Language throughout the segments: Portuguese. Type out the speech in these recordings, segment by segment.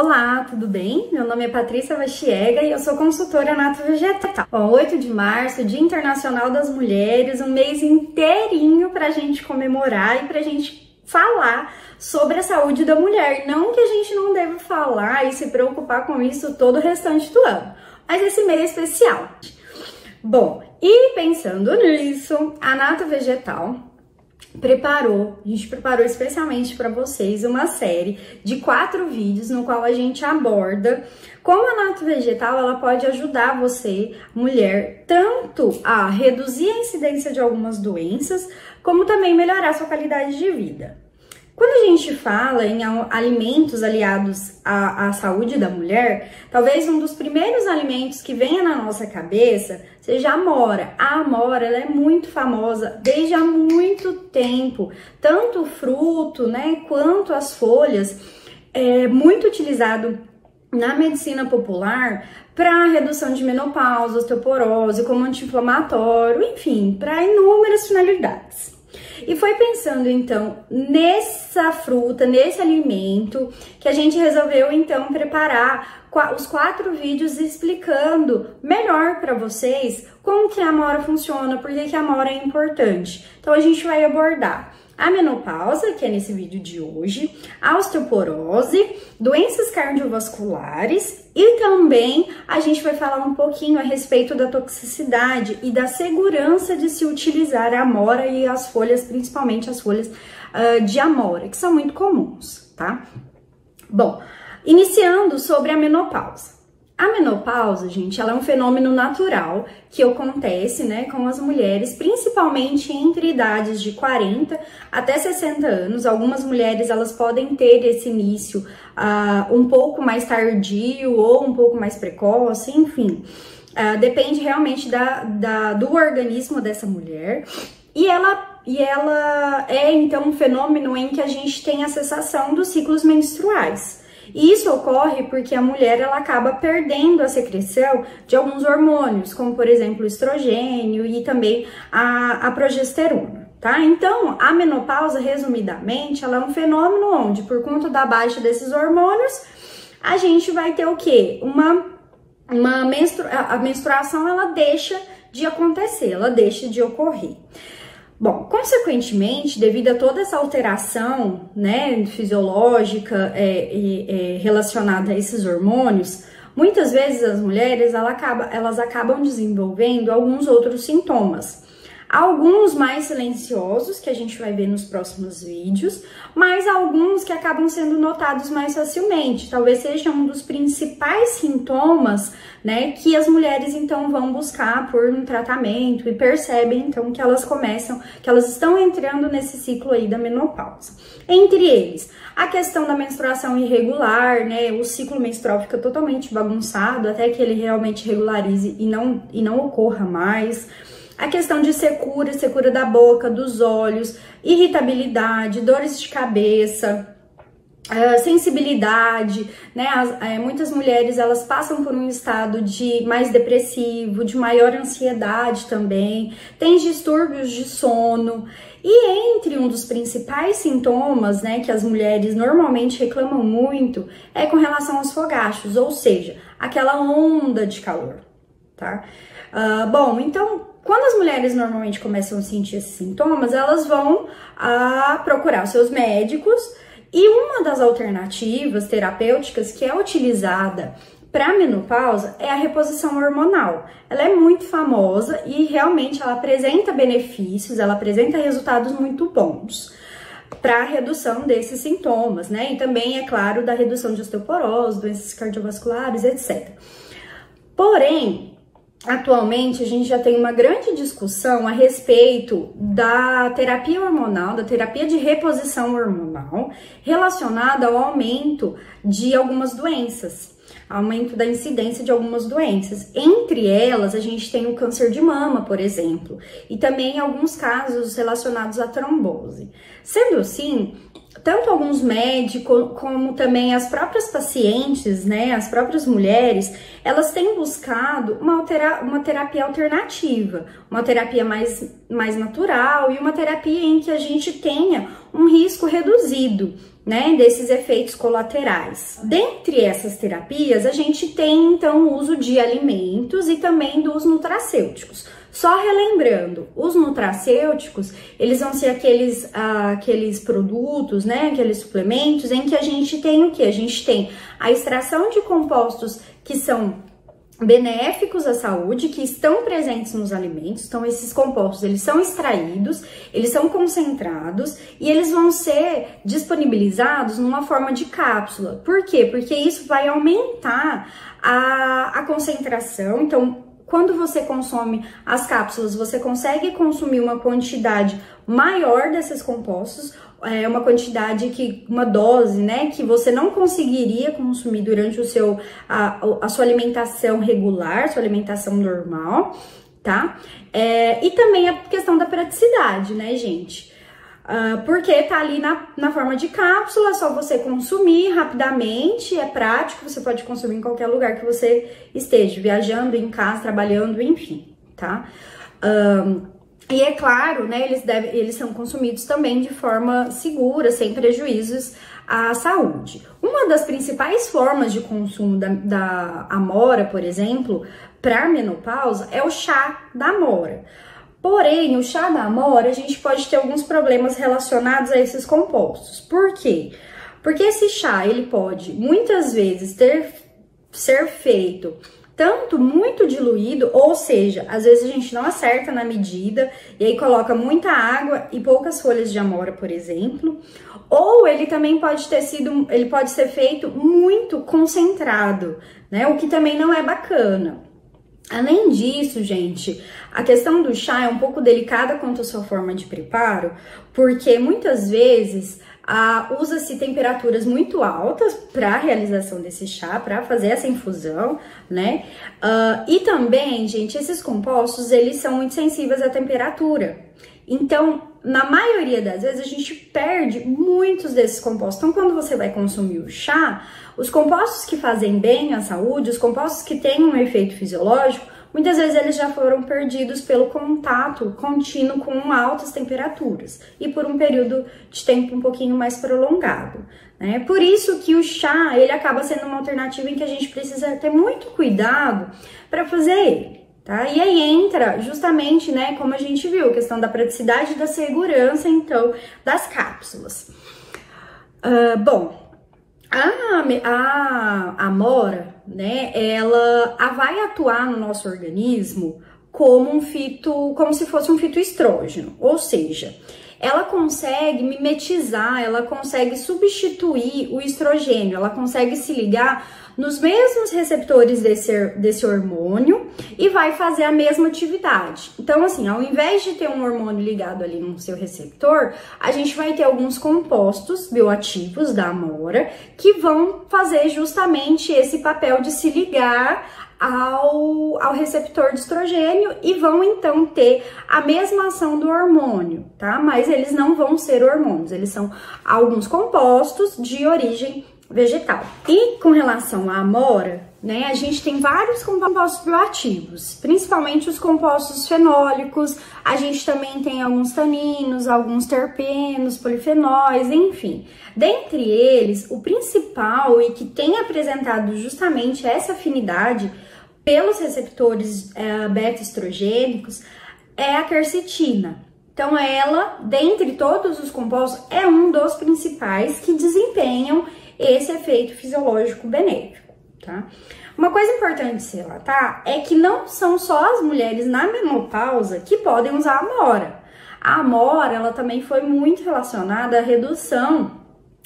Olá, tudo bem? Meu nome é Patrícia Vachiega e eu sou consultora nato-vegetal. 8 de março, Dia Internacional das Mulheres, um mês inteirinho pra gente comemorar e pra gente falar sobre a saúde da mulher. Não que a gente não deva falar e se preocupar com isso todo o restante do ano, mas esse mês é especial. Bom, e pensando nisso, a Nato Vegetal a gente preparou especialmente para vocês uma série de 4 vídeos no qual a gente aborda como a Nato Vegetal ela pode ajudar você, mulher, tanto a reduzir a incidência de algumas doenças, como também melhorar a sua qualidade de vida. Quando a gente fala em alimentos aliados à saúde da mulher, talvez um dos primeiros alimentos que venha na nossa cabeça seja a amora. A amora ela é muito famosa desde há muito tempo, tanto o fruto, né, quanto as folhas, é muito utilizado na medicina popular para redução de menopausa, osteoporose, como anti-inflamatório, enfim, para inúmeras finalidades. E foi pensando, então, nessa fruta, nesse alimento, que a gente resolveu, então, preparar os 4 vídeos explicando melhor para vocês como que a amora funciona, por que a amora é importante. Então, a gente vai abordar a menopausa, que é nesse vídeo de hoje, a osteoporose, doenças cardiovasculares e também a gente vai falar um pouquinho a respeito da toxicidade e da segurança de se utilizar a amora e as folhas, principalmente as folhas de amora, que são muito comuns, tá? Bom, iniciando sobre a menopausa. A menopausa, gente, ela é um fenômeno natural que acontece, né, com as mulheres, principalmente entre idades de 40 até 60 anos. Algumas mulheres, elas podem ter esse início um pouco mais tardio ou um pouco mais precoce, enfim. Depende realmente do organismo dessa mulher. E ela é, então, um fenômeno em que a gente tem a cessação dos ciclos menstruais. E isso ocorre porque a mulher ela acaba perdendo a secreção de alguns hormônios, como por exemplo o estrogênio e também a progesterona, tá? Então, a menopausa, resumidamente, ela é um fenômeno onde, por conta da baixa desses hormônios, a gente vai ter o quê? A menstruação ela deixa de acontecer, ela deixa de ocorrer. Bom, consequentemente, devido a toda essa alteração, né, fisiológica relacionada a esses hormônios, muitas vezes as mulheres elas acabam desenvolvendo alguns outros sintomas. Alguns mais silenciosos, que a gente vai ver nos próximos vídeos, mas alguns que acabam sendo notados mais facilmente. Talvez seja um dos principais sintomas, né, que as mulheres então vão buscar por um tratamento e percebem então que elas estão entrando nesse ciclo aí da menopausa. Entre eles, a questão da menstruação irregular, né, o ciclo menstrual fica totalmente bagunçado até que ele realmente regularize e não ocorra mais. A questão de secura da boca, dos olhos, irritabilidade, dores de cabeça, sensibilidade, né? Muitas mulheres elas passam por um estado de mais depressivo, de maior ansiedade também, tem distúrbios de sono. E entre um dos principais sintomas, né, que as mulheres normalmente reclamam muito, é com relação aos fogachos, ou seja, aquela onda de calor, tá? Bom, então, quando as mulheres normalmente começam a sentir esses sintomas, elas vão procurar seus médicos e uma das alternativas terapêuticas que é utilizada para menopausa é a reposição hormonal. Ela é muito famosa e realmente ela apresenta benefícios, ela apresenta resultados muito bons para a redução desses sintomas, né? E também, é claro, da redução de osteoporose, doenças cardiovasculares, etc. Porém, atualmente, a gente já tem uma grande discussão a respeito da terapia hormonal, da terapia de reposição hormonal, relacionada ao aumento de algumas doenças. aumento da incidência de algumas doenças. Entre elas, a gente tem o câncer de mama, por exemplo, e também alguns casos relacionados à trombose. Sendo assim, tanto alguns médicos como também as próprias pacientes, né, as próprias mulheres, elas têm buscado uma terapia alternativa, uma terapia mais natural e uma terapia em que a gente tenha um risco reduzido, né, desses efeitos colaterais. Dentre essas terapias, a gente tem então o uso de alimentos e também dos nutracêuticos. Só relembrando, os nutracêuticos, eles vão ser aqueles produtos, né, aqueles suplementos em que a gente tem o quê? A gente tem a extração de compostos que são benéficos à saúde, que estão presentes nos alimentos. Então, esses compostos, eles são extraídos, eles são concentrados e eles vão ser disponibilizados numa forma de cápsula. Por quê? Porque isso vai aumentar a concentração. Então, quando você consome as cápsulas, você consegue consumir uma quantidade maior desses compostos, uma quantidade uma dose, né, que você não conseguiria consumir durante a sua alimentação regular, sua alimentação normal, tá? E também a questão da praticidade, né, gente? Porque tá ali na forma de cápsula, só você consumir rapidamente, é prático, você pode consumir em qualquer lugar que você esteja, viajando, em casa, trabalhando, enfim, tá? E é claro, né, eles são consumidos também de forma segura, sem prejuízos à saúde. Uma das principais formas de consumo da amora, por exemplo, para menopausa, é o chá da amora. Porém, o chá da amora, a gente pode ter alguns problemas relacionados a esses compostos. Por quê? Porque esse chá, ele pode, muitas vezes, ser feito tanto muito diluído, ou seja, às vezes a gente não acerta na medida, e aí coloca muita água e poucas folhas de amora, por exemplo. Ou ele também pode ser feito muito concentrado, né? O que também não é bacana. Além disso, gente, a questão do chá é um pouco delicada quanto à sua forma de preparo, porque muitas vezes usa-se temperaturas muito altas para a realização desse chá, para fazer essa infusão, né? E também, gente, esses compostos, eles são muito sensíveis à temperatura. Então, na maioria das vezes, a gente perde muitos desses compostos. Então, quando você vai consumir o chá, os compostos que fazem bem à saúde, os compostos que têm um efeito fisiológico, muitas vezes eles já foram perdidos pelo contato contínuo com altas temperaturas e por um período de tempo um pouquinho mais prolongado, né? Por isso que o chá, ele acaba sendo uma alternativa em que a gente precisa ter muito cuidado para fazer ele. Tá? E aí entra justamente, né, como a gente viu, a questão da praticidade e da segurança, então, das cápsulas. Bom, a amora, né, ela vai atuar no nosso organismo como se fosse um fitoestrógeno, ou seja, ela consegue mimetizar, ela consegue substituir o estrogênio, ela consegue se ligar nos mesmos receptores desse hormônio e vai fazer a mesma atividade. Então, assim, ao invés de ter um hormônio ligado ali no seu receptor, a gente vai ter alguns compostos bioativos da amora que vão fazer justamente esse papel de se ligar ao receptor de estrogênio e vão então ter a mesma ação do hormônio, tá? Mas eles não vão ser hormônios, eles são alguns compostos de origem vegetal. E com relação à amora, né, a gente tem vários compostos bioativos, principalmente os compostos fenólicos, a gente também tem alguns taninos, alguns terpenos, polifenóis, enfim. Dentre eles, o principal e que tem apresentado justamente essa afinidade pelos receptores beta-estrogênicos é a quercetina. Então ela, dentre todos os compostos, é um dos principais que desempenham esse efeito fisiológico benéfico, tá? Uma coisa importante de se relatar é que não são só as mulheres na menopausa que podem usar a amora. A amora, ela também foi muito relacionada à redução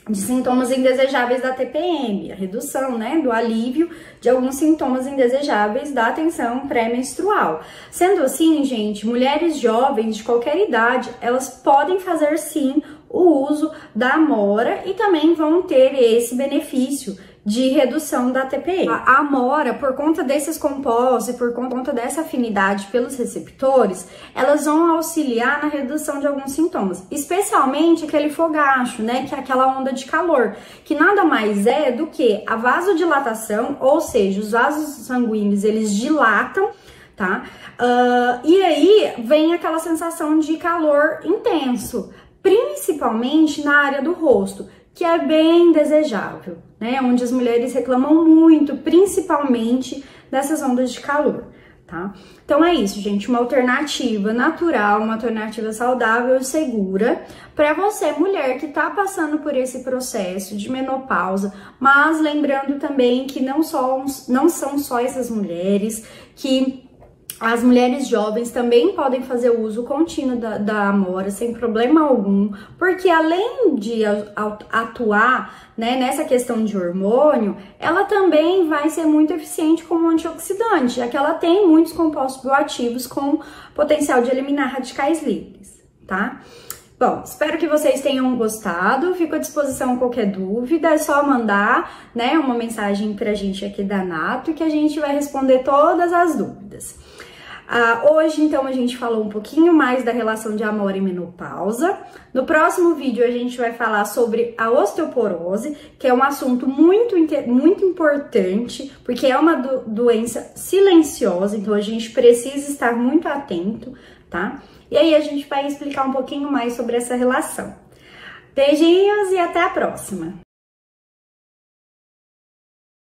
de sintomas indesejáveis da TPM, a redução, né, do alívio de alguns sintomas indesejáveis da tensão pré-menstrual. Sendo assim, gente, mulheres jovens de qualquer idade, elas podem fazer sim o uso da amora e também vão ter esse benefício de redução da TPM. A amora, por conta desses compostos e por conta dessa afinidade pelos receptores, elas vão auxiliar na redução de alguns sintomas, especialmente aquele fogacho, né, que é aquela onda de calor, que nada mais é do que a vasodilatação, ou seja, os vasos sanguíneos, eles dilatam, tá? E aí vem aquela sensação de calor intenso, principalmente na área do rosto, que é bem desejável, né? Onde as mulheres reclamam muito, principalmente dessas ondas de calor, tá? Então é isso, gente, uma alternativa natural, uma alternativa saudável e segura para você, mulher que tá passando por esse processo de menopausa, mas lembrando também que não são só essas mulheres, que as mulheres jovens também podem fazer o uso contínuo da amora sem problema algum, porque além de atuar, né, nessa questão de hormônio, ela também vai ser muito eficiente como antioxidante, já que ela tem muitos compostos bioativos com potencial de eliminar radicais livres, tá? Bom, espero que vocês tenham gostado, fico à disposição qualquer dúvida, é só mandar, né, uma mensagem pra gente aqui da Nato, que a gente vai responder todas as dúvidas. Hoje, então, a gente falou um pouquinho mais da relação de amora e menopausa. No próximo vídeo, a gente vai falar sobre a osteoporose, que é um assunto muito importante, porque é uma doença silenciosa, então a gente precisa estar muito atento, tá? E aí a gente vai explicar um pouquinho mais sobre essa relação. Beijinhos e até a próxima!